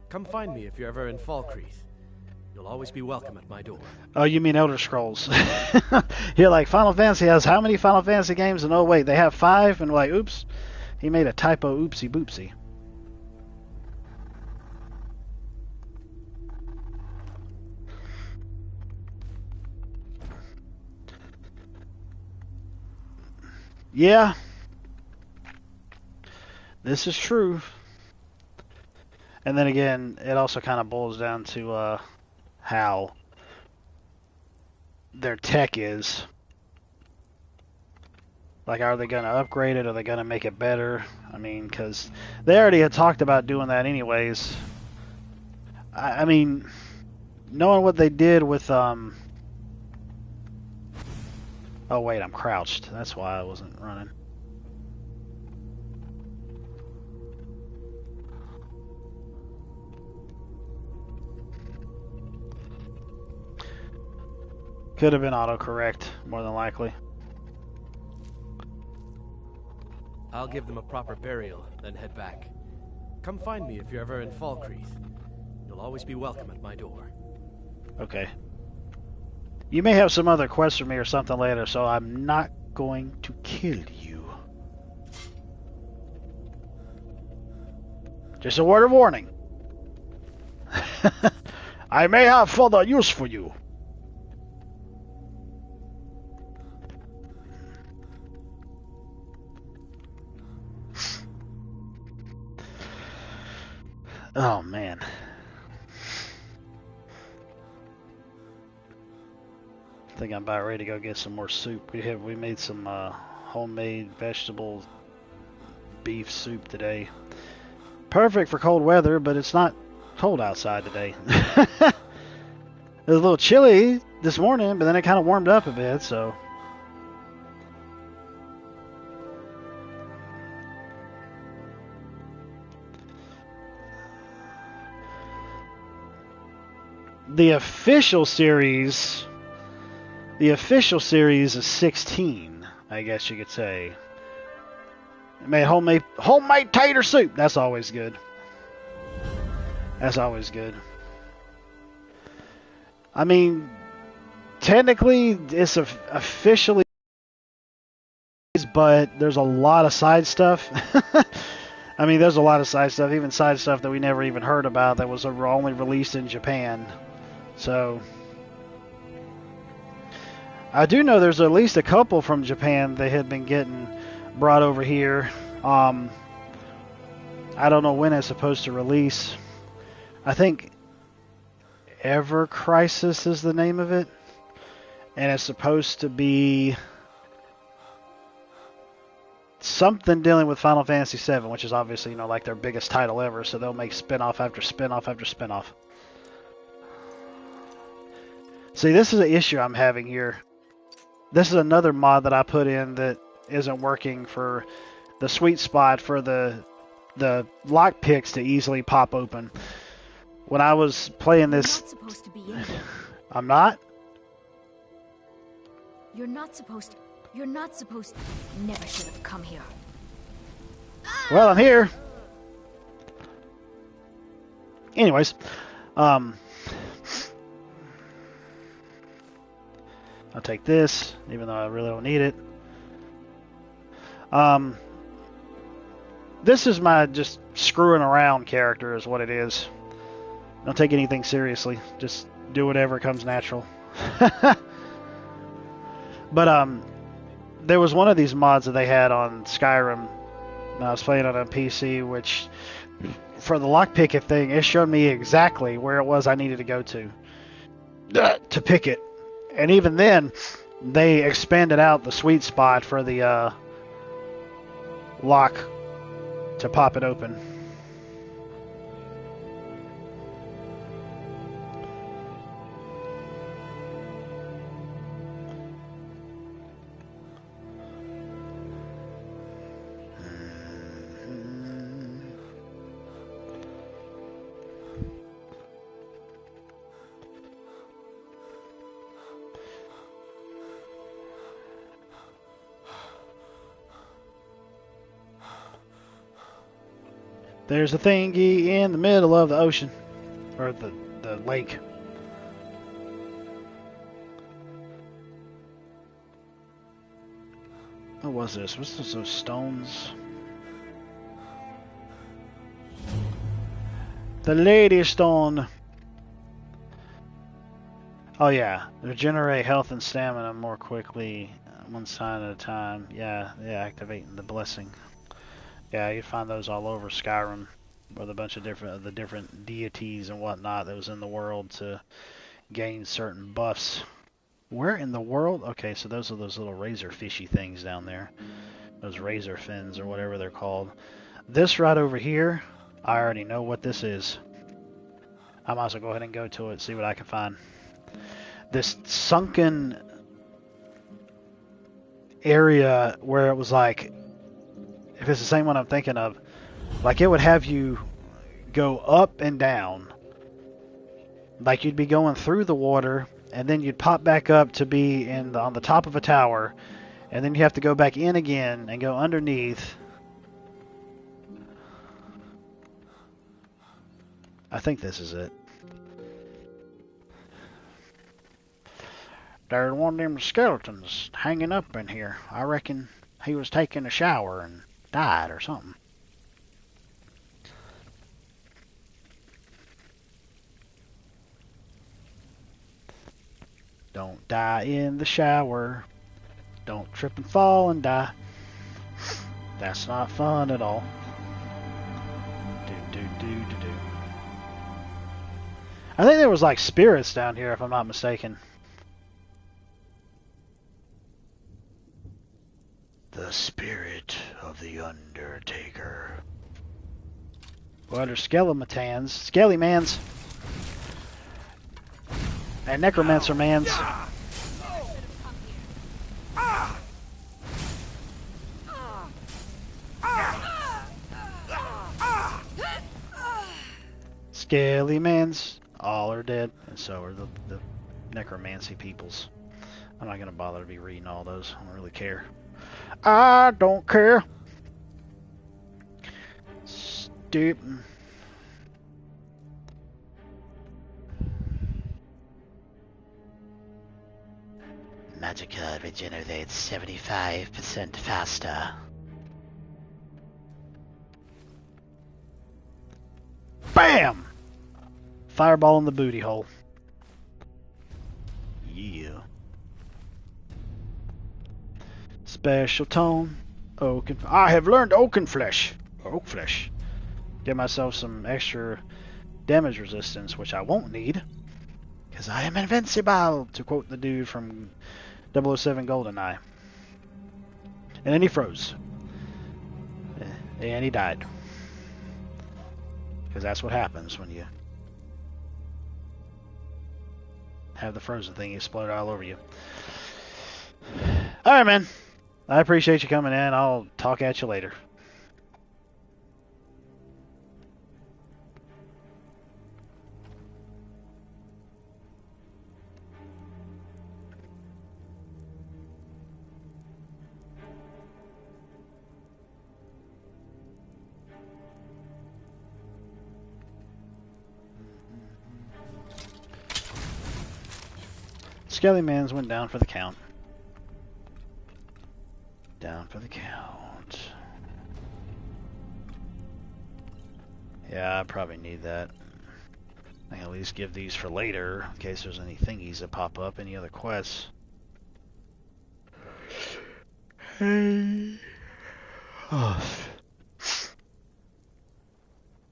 Come find me if you're ever in Falkreath. You'll always be welcome at my door. Oh, you mean Elder Scrolls. You're like, Final Fantasy has how many Final Fantasy games? And oh wait, they have 5? And like, oops. He made a typo, oopsie boopsie. Yeah. This is true. And then again, it also kind of boils down to how their tech is. Like, are they going to upgrade it? Are they going to make it better? I mean, because they already had talked about doing that anyways. I mean, knowing what they did with... Oh, wait, I'm crouched. That's why I wasn't running. Could have been autocorrect, more than likely. I'll give them a proper burial, then head back. Come find me if you're ever in Falkreath. You'll always be welcome at my door. Okay. You may have some other quests for me or something later, so I'm not going to kill you. Just a word of warning. I may have further use for you. Oh, man. I think I'm about ready to go get some more soup. We made some homemade vegetable beef soup today. Perfect for cold weather, but it's not cold outside today. It was a little chilly this morning, but then it kind of warmed up a bit, so... The official series is 16, I guess you could say. Made homemade tater soup. That's always good. That's always good. I mean, technically, it's officially, but there's a lot of side stuff. I mean, there's a lot of side stuff, even side stuff that we never even heard about that was only released in Japan. So, I do know there's at least a couple from Japan that had been getting brought over here. I don't know when it's supposed to release. I think Ever Crisis is the name of it. And it's supposed to be something dealing with Final Fantasy VII, which is obviously, like their biggest title ever. So they'll make spin-off after spin-off after spin-off. See, this is an issue I'm having here. This is another mod that I put in that isn't working for the sweet spot for the lockpicks to easily pop open. When I was playing this... You're not supposed to be in here. I'm not? You're not supposed Never should have come here. Well, I'm here. Anyways, I'll take this, even though I really don't need it. This is my just screwing around character is what it is. Don't take anything seriously. Just do whatever comes natural. But there was one of these mods that they had on Skyrim. And I was playing on a PC, which for the lockpicking thing, it showed me exactly where it was I needed to go to pick it. And even then, they expanded out the sweet spot for the lock to pop it open. There's a thingy in the middle of the ocean. Or the lake. What was this? What's this, those stones? The Lady Stone. Oh yeah. Regenerate health and stamina more quickly. One sign at a time. Yeah, activating the blessing. Yeah, you find those all over Skyrim, with a bunch of different deities and whatnot that was in the world to gain certain buffs. Where in the world? Okay, so those are those little razor fishy things down there. Those razor fins or whatever they're called. This right over here, I already know what this is. I might as well go ahead and go to it, see what I can find. This sunken area where it was like, if it's the same one I'm thinking of, like it would have you go up and down. Like you'd be going through the water, and then you'd pop back up to be on the top of a tower, and then you have to go back in again and go underneath. I think this is it. There's one of them skeletons hanging up in here. I reckon he was taking a shower and died or something. Don't die in the shower. Don't trip and fall and die. That's not fun at all. Do. I think there was like spirits down here, if I'm not mistaken. The spirit of the Undertaker. Well, there's Skeletons, Skelly-mans, and Necromancer-mans. Skelly-mans, all are dead, and so are the necromancy peoples. I'm not going to bother to be reading all those. I don't really care. I don't care. Stupid. Magicka regenerates 75% faster. Bam! Fireball in the booty hole. Yeah. Special tone. Oaken. I have learned Oaken Flesh. Oak Flesh. Get myself some extra damage resistance, which I won't need. Because I am invincible, to quote the dude from 007 GoldenEye. And then he froze. And he died. Because that's what happens when you have the frozen thing explode all over you. Alright, man. I appreciate you coming in. I'll talk at you later. Skelly Mans went down for the count. Down for the count. Yeah, I probably need that. I can at least give these for later, in case there's any thingies that pop up, any other quests. Hey. Oh.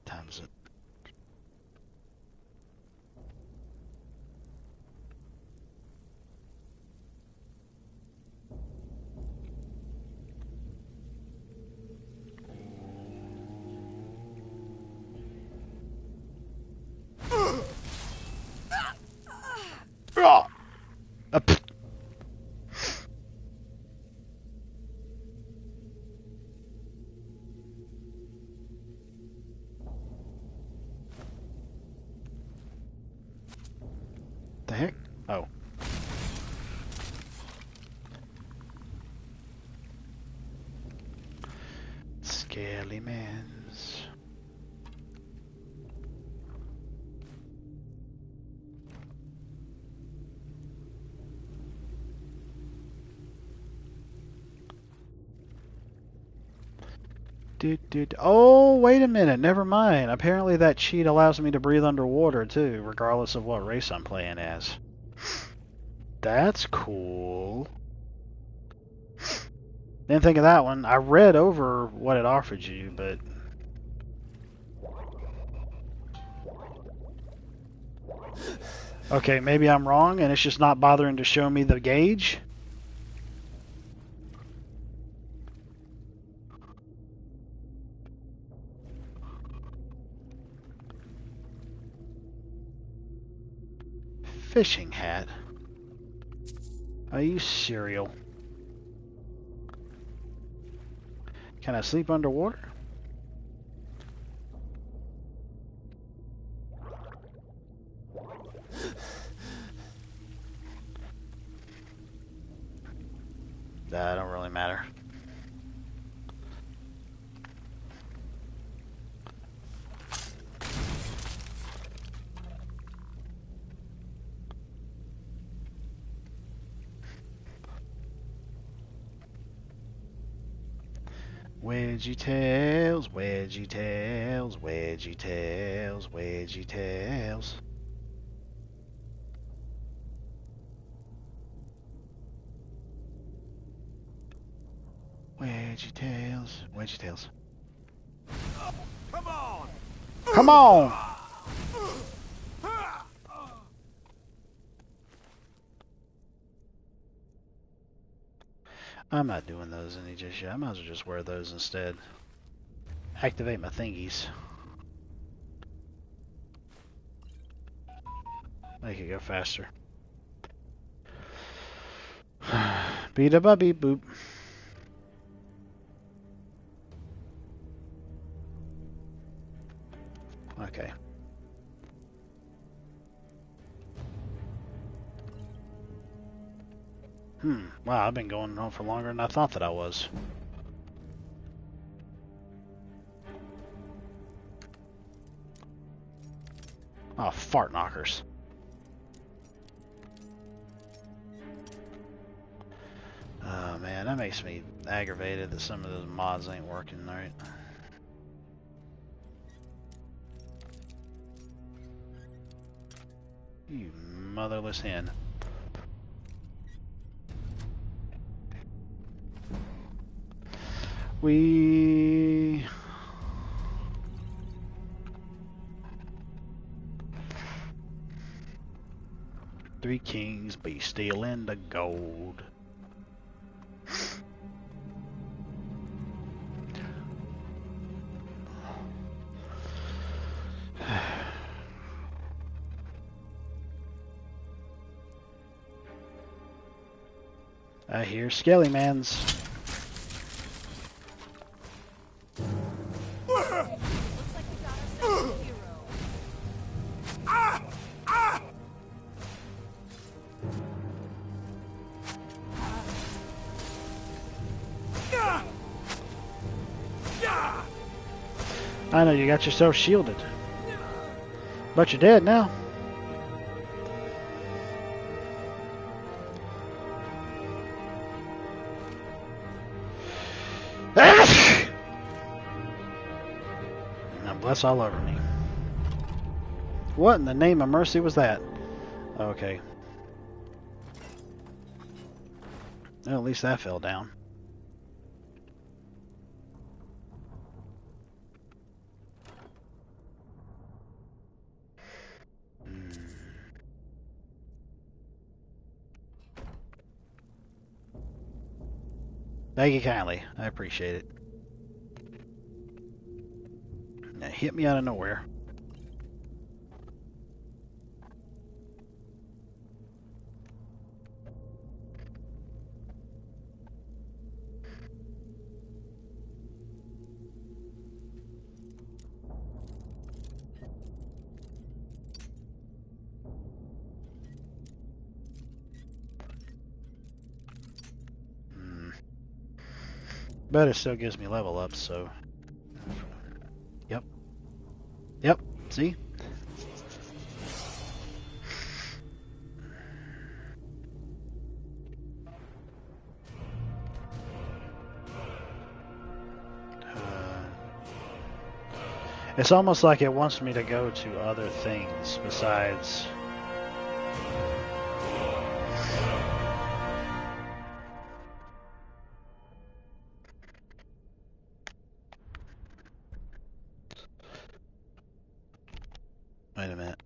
Time's it. The heck? Oh. Scaly Mans. Oh, wait a minute. Never mind. Apparently that cheat allows me to breathe underwater, too, regardless of what race I'm playing as. That's cool. Didn't think of that one. I read over what it offered you, but... Okay, maybe I'm wrong, and it's just not bothering to show me the gauge. Fishing hat. Are you cereal? Can I sleep underwater? That don't really matter. Wedgie tails, wedgie tails, wedgie tails, wedgie tails. Wedgie tails, wedgie tails. Come on! Come on! I'm not doing those any just yet. I might as well just wear those instead. Activate my thingies. Make it go faster. Beat a bubby boop. Okay. Wow, I've been going on for longer than I thought that I was. Oh, fart knockers. Oh man, that makes me aggravated that some of those mods ain't working right. You motherless hen. We... Three kings be stealing the gold. I hear Skelly Mans. I know you got yourself shielded, but you're dead now. That's all over me. What in the name of mercy was that? Okay. Well, at least that fell down. Thank you kindly. I appreciate it. Now, hit me out of nowhere. But it still gives me level up, so... Yep. Yep, see? It's almost like it wants me to go to other things besides... Wait a minute.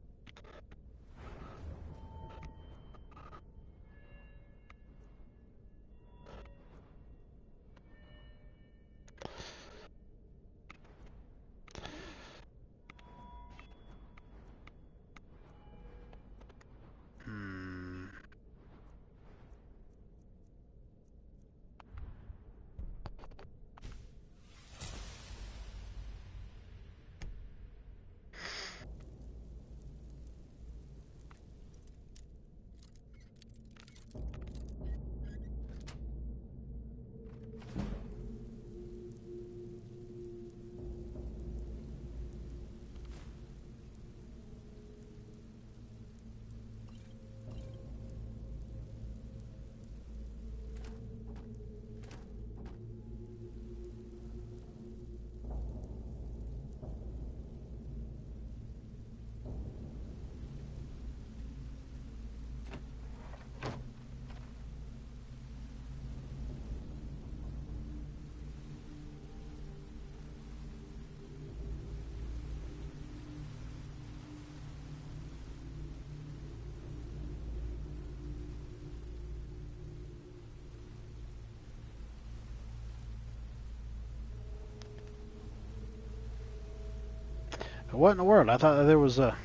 What in the world? I thought that there was a...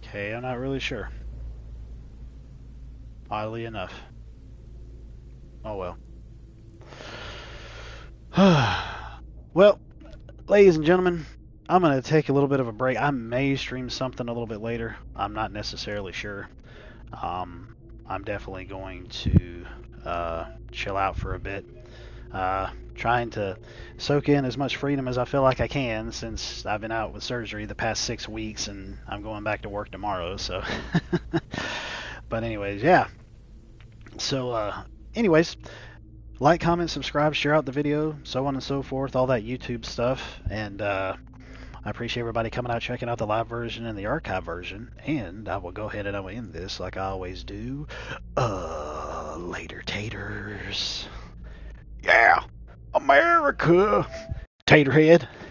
Okay, I'm not really sure. Oddly enough. Oh well. Well, ladies and gentlemen, I'm going to take a little bit of a break. I may stream something a little bit later. I'm not necessarily sure. I'm definitely going to chill out for a bit. Trying to soak in as much freedom as I feel like I can, since I've been out with surgery the past 6 weeks and I'm going back to work tomorrow. So, but anyways, yeah. So, anyways, like, comment, subscribe, share out the video, so on and so forth, all that YouTube stuff. And I appreciate everybody coming out, checking out the live version and the archive version. And I will go ahead and I will end this like I always do. Later, taters. Yeah, America. Taterhead.